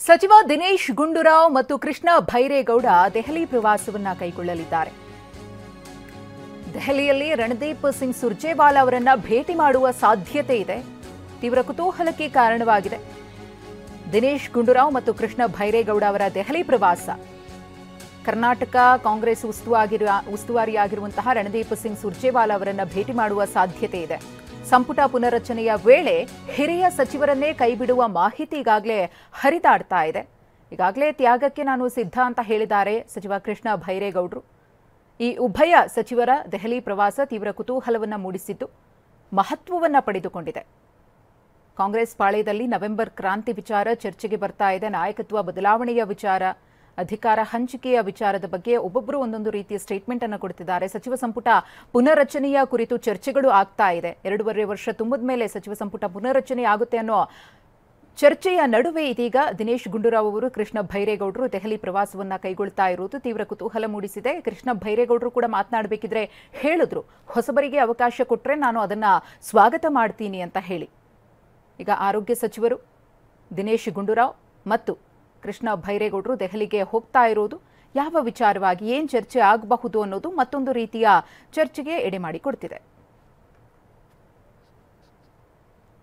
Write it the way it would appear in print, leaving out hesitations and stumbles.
ಸಚಿವ ದಿನೇಶ್ ಗುಂಡೂರಾವ್ ಮತ್ತು ಕೃಷ್ಣ ಭೈರೇಗೌಡ ದೆಹಲಿ ಪ್ರವಾಸವನ್ನ ಕೈಗೊಳ್ಳಲಿದ್ದಾರೆ. ದೆಹಲಿಯಲ್ಲಿ ರಣದೀಪ್ ಸಿಂಗ್ ಸುರ್ಜೇವಾಲಾ ಅವರನ್ನ ಭೇಟಿ ಮಾಡುವ ಸಾಧ್ಯತೆ ಇದೆ. ತೀವ್ರ ಕುತೂಹಲಕ್ಕೆ ಕಾರಣವಾಗಿದೆ. ದಿನೇಶ್ ಗುಂಡೂರಾವ್ ಮತ್ತು ಕೃಷ್ಣ ಭೈರೇಗೌಡ ಅವರ ದೆಹಲಿ ಪ್ರವಾಸ ಕರ್ನಾಟಕ ಕಾಂಗ್ರೆಸ್ ಉಸ್ತುವಾರಿಯಾಗಿರುವಂತಹ ರಣದೀಪ್ ಸಿಂಗ್ ಸುರ್ಜೇವಾಲಾ ಅವರನ್ನ ಭೇಟಿ ಮಾಡುವ ಸಾಧ್ಯತೆ ಇದೆ. ಸಂಪುಟ ಪುನರಚನೆಯ ವೇಳೆ ಹಿರಿಯ ಸಚಿವರನ್ನೇ ಕೈಬಿಡುವ ಮಾಹಿತಿ ಈಗಾಗಲೇ ಹರಿದಾಡ್ತಾ ಇದೆ. ಈಗಾಗಲೇ ತ್ಯಾಗಕ್ಕೆ ನಾನು ಸಿದ್ಧ ಅಂತ ಹೇಳಿದ್ದಾರೆ ಸಚಿವ ಕೃಷ್ಣ ಭೈರೇಗೌಡರು. ಈ ಉಭಯ ಸಚಿವರ ದೆಹಲಿ ಪ್ರವಾಸ ತೀವ್ರ ಕುತೂಹಲವನ್ನು ಮೂಡಿಸಿದ್ದು ಮಹತ್ವವನ್ನ ಪಡೆದುಕೊಂಡಿದೆ. ಕಾಂಗ್ರೆಸ್ ಪಾಳೆಯದಲ್ಲಿ ನವೆಂಬರ್ ಕ್ರಾಂತಿ ವಿಚಾರ ಚರ್ಚೆಗೆ ಬರ್ತಾ ಇದೆ. ನಾಯಕತ್ವ ಬದಲಾವಣೆಯ ವಿಚಾರ, ಅಧಿಕಾರ ಹಂಚಿಕೆಯ ವಿಚಾರದ ಬಗ್ಗೆ ಒಬ್ಬೊಬ್ಬರು ಒಂದೊಂದು ರೀತಿಯ ಸ್ಟೇಟ್ಮೆಂಟ್ ಅನ್ನು ಕೊಡ್ತಿದ್ದಾರೆ. ಸಚಿವ ಸಂಪುಟ ಪುನರಚನೆಯ ಕುರಿತು ಚರ್ಚೆಗಳು ಆಗ್ತಾ ಇದೆ. 2.5 ವರ್ಷ ತುಂಬಿದ ಮೇಲೆ ಸಚಿವ ಸಂಪುಟ ಪುನರಚನೆ ಆಗುತ್ತೆ ಅನ್ನೋ ಚರ್ಚೆಯ ನಡುವೆ ಇದೀಗ ದಿನೇಶ್ ಗುಂಡೂರಾವ್ ಅವರು ಕೃಷ್ಣ ಭೈರೇಗೌಡರು ದೆಹಲಿ ಪ್ರವಾಸವನ್ನ ಕೈಗೊಳ್ತಾ ಇರುವುದು ತೀವ್ರ ಕುತೂಹಲ ಮೂಡಿಸಿದೆ. ಕೃಷ್ಣ ಭೈರೇಗೌಡರು ಕೂಡ ಮಾತನಾಡಬೇಕಿದ್ರೆ ಹೇಳಿದ್ರು, ಹೊಸಬರಿಗೆ ಅವಕಾಶ ಕೊಟ್ಟರೆ ನಾನು ಅದನ್ನ ಸ್ವಾಗತ ಮಾಡ್ತೀನಿ ಅಂತ ಹೇಳಿ. ಈಗ ಆರೋಗ್ಯ ಸಚಿವರು ದಿನೇಶ್ ಗುಂಡೂರಾವ್ ಮತ್ತು ಕೃಷ್ಣ ಭೈರೇಗೌಡರು ದೆಹಲಿಗೆ ಹೋಗ್ತಾ ಇರೋದು ಯಾವ ವಿಚಾರವಾಗಿ ಏನ್ ಚರ್ಚೆ ಆಗಬಹುದು ಅನ್ನೋದು ಮತ್ತೊಂದು ರೀತಿಯ ಚರ್ಚೆಗೆ ಎಡೆ ಮಾಡಿಕೊಡ್ತಿದೆ.